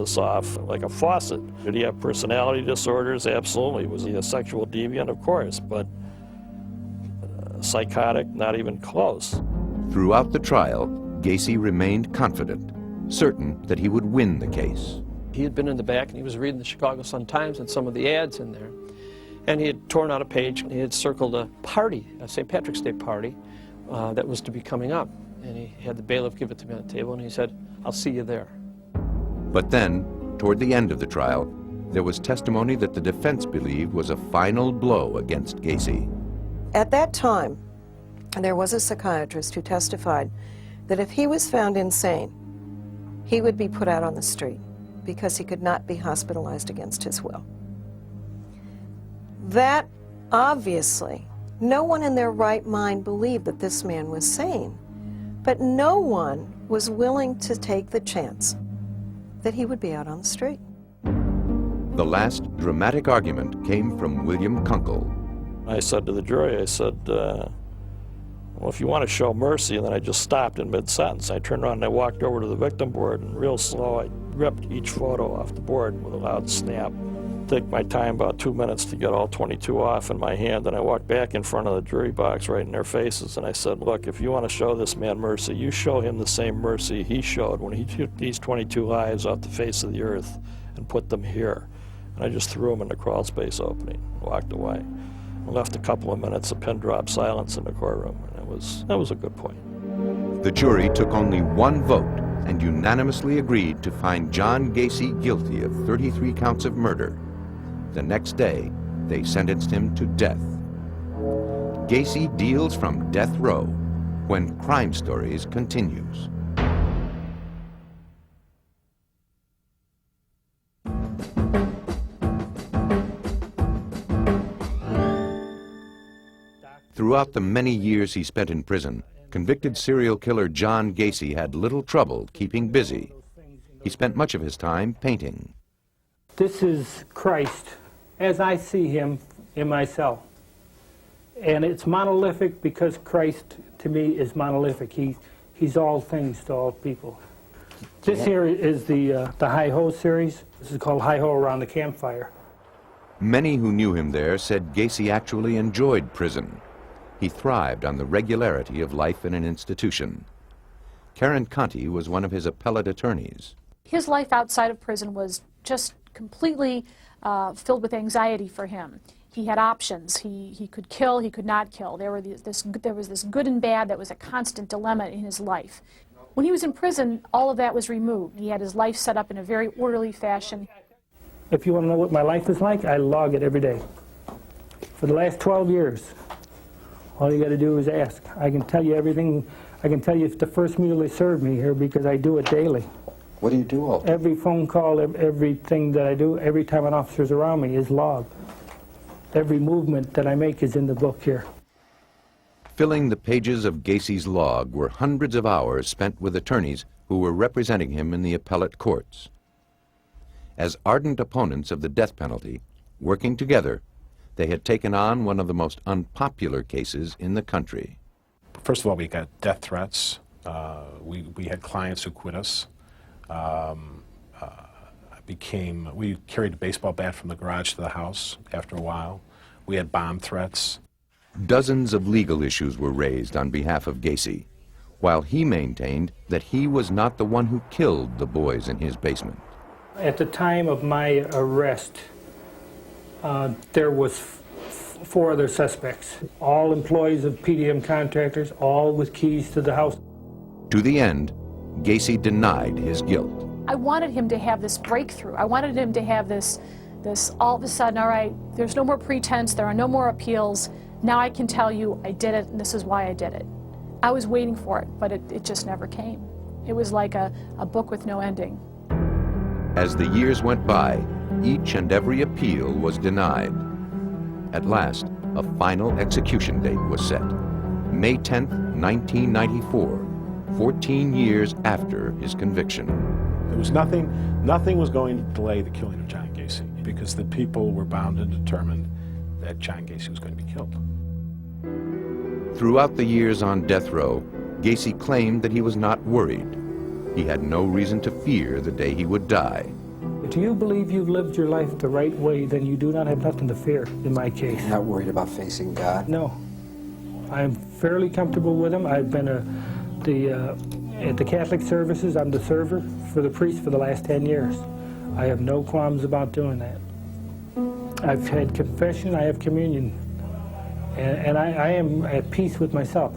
this off like a faucet. Did he have personality disorders? Absolutely. Was he a sexual deviant? Of course, but psychotic? Not even close. Throughout the trial, Gacy remained confident, certain that he would win the case. He had been in the back and he was reading the Chicago Sun-Times and some of the ads in there. And he had torn out a page and he had circled a party, a St. Patrick's Day party, that was to be coming up. And he had the bailiff give it to me on the table and he said, "I'll see you there." But then, toward the end of the trial, there was testimony that the defense believed was a final blow against Gacy. At that time, there was a psychiatrist who testified that if he was found insane, he would be put out on the street because he could not be hospitalized against his will. That, obviously, no one in their right mind believed that this man was sane, but no one was willing to take the chance that he would be out on the street. The last dramatic argument came from William Kunkel. I said to the jury, I said, well, if you want to show mercy, and then I just stopped in mid-sentence. I turned around and I walked over to the victim board, and real slow, I ripped each photo off the board with a loud snap. Take my time, about 2 minutes, to get all 22 off in my hand, and I walked back in front of the jury box right in their faces, and I said, look, if you want to show this man mercy, you show him the same mercy he showed when he took these 22 lives off the face of the earth and put them here. And I just threw them in the crawl space opening and walked away. I left a couple of minutes of pin drop silence in the courtroom, and that was a good point. The jury took only one vote and unanimously agreed to find John Gacy guilty of 33 counts of murder. The next day, they sentenced him to death. Gacy deals from death row when Crime Stories continues. Throughout the many years he spent in prison, convicted serial killer John Gacy had little trouble keeping busy. He spent much of his time painting. This is Christ as I see him in my cell. And it's monolithic because Christ, to me, is monolithic. He's all things to all people. This here is the Hi-Ho series. This is called Hi-Ho Around the Campfire. Many who knew him there said Gacy actually enjoyed prison. He thrived on the regularity of life in an institution. Karen Conti was one of his appellate attorneys. His life outside of prison was just completely filled with anxiety for him. He had options. He could kill, he could not kill. There was this good and bad that was a constant dilemma in his life. When he was in prison, all of that was removed. He had his life set up in a very orderly fashion. If you want to know what my life is like, I log it every day. For the last 12 years, all you got to do is ask. I can tell you everything. I can tell you the first meal they served me here because I do it daily. What do you do all day? Every phone call, everything that I do, every time an officer's around me is logged. Every movement that I make is in the book here. Filling the pages of Gacy's log were hundreds of hours spent with attorneys who were representing him in the appellate courts. As ardent opponents of the death penalty, working together, they had taken on one of the most unpopular cases in the country. First of all, we got death threats. We had clients who quit us. We carried a baseball bat from the garage to the house after a while. We had bomb threats. Dozens of legal issues were raised on behalf of Gacy, while he maintained that he was not the one who killed the boys in his basement. At the time of my arrest, there was 4 other suspects, all employees of PDM contractors, all with keys to the house. To the end, Gacy denied his guilt. I wanted him to have this breakthrough. I wanted him to have this all of a sudden, all right, there's no more pretense, there are no more appeals. Now I can tell you I did it and this is why I did it. I was waiting for it, but it just never came. It was like a book with no ending. As the years went by, each and every appeal was denied. At last, a final execution date was set, May 10th, 1994, 14 years after his conviction. There was nothing was going to delay the killing of John Gacy because the people were bound and determined that John Gacy was going to be killed. Throughout the years on death row, Gacy claimed that he was not worried. He had no reason to fear the day he would die. Do you believe you've lived your life the right way? Then you do not have nothing to fear in my case. Not worried about facing God? No. I'm fairly comfortable with him. I've been at the Catholic services, I'm the server for the priest for the last 10 years. I have no qualms about doing that. I've had confession, I have communion, and I am at peace with myself.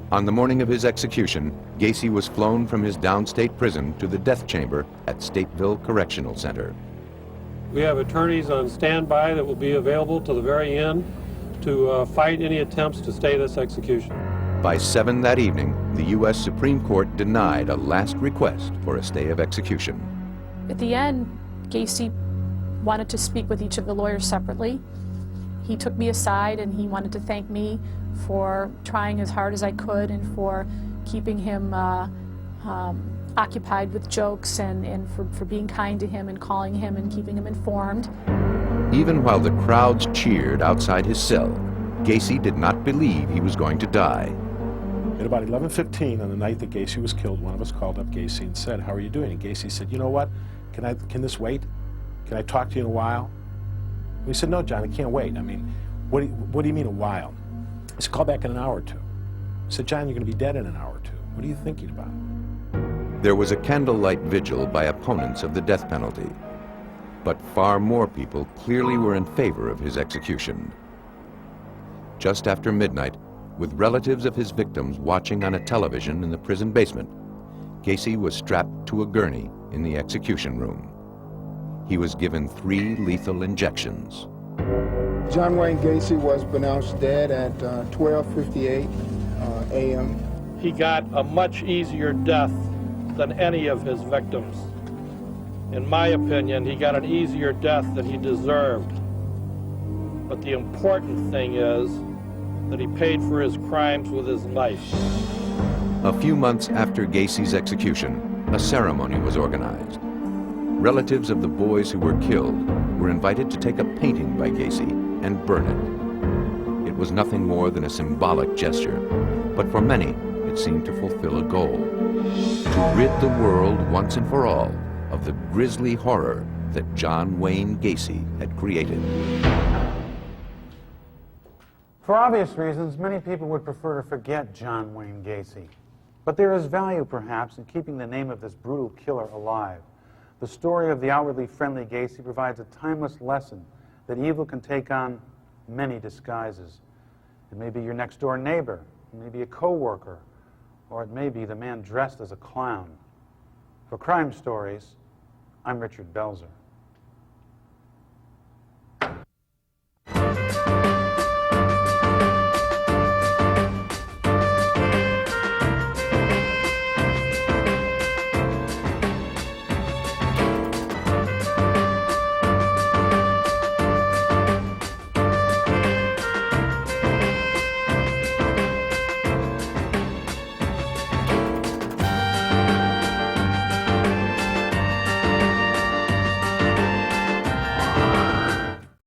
On the morning of his execution, Gacy was flown from his downstate prison to the death chamber at Stateville Correctional Center. We have attorneys on standby that will be available to the very end to fight any attempts to stay this execution. By 7 that evening, the U.S. Supreme Court denied a last request for a stay of execution. At the end, Gacy wanted to speak with each of the lawyers separately. He took me aside and he wanted to thank me for trying as hard as I could and for keeping him occupied with jokes and for being kind to him and calling him and keeping him informed. Even while the crowds cheered outside his cell, Gacy did not believe he was going to die. At about 11:15 on the night that Gacy was killed, one of us called up Gacy and said, "How are you doing?" And Gacy said, "You know what? Can this wait? Can I talk to you in a while?" And we said, "No, John, I can't wait. I mean, what do you mean a while?" He said, "Call back in an hour or two." I said, "John, you're going to be dead in an hour or two. What are you thinking about?" There was a candlelight vigil by opponents of the death penalty, but far more people clearly were in favor of his execution. Just after midnight, with relatives of his victims watching on a television in the prison basement, Gacy was strapped to a gurney in the execution room. He was given 3 lethal injections. John Wayne Gacy was pronounced dead at 12:58 a.m. He got a much easier death than any of his victims. In my opinion, he got an easier death than he deserved. But the important thing is that he paid for his crimes with his life. A few months after Gacy's execution, a ceremony was organized. Relatives of the boys who were killed were invited to take a painting by Gacy and burn it. It was nothing more than a symbolic gesture, but for many, it seemed to fulfill a goal: to rid the world once and for all of the grisly horror that John Wayne Gacy had created. For obvious reasons, many people would prefer to forget John Wayne Gacy. But there is value, perhaps, in keeping the name of this brutal killer alive. The story of the outwardly friendly Gacy provides a timeless lesson that evil can take on many disguises. It may be your next-door neighbor, it may be a co-worker, or it may be the man dressed as a clown. For Crime Stories, I'm Richard Belzer.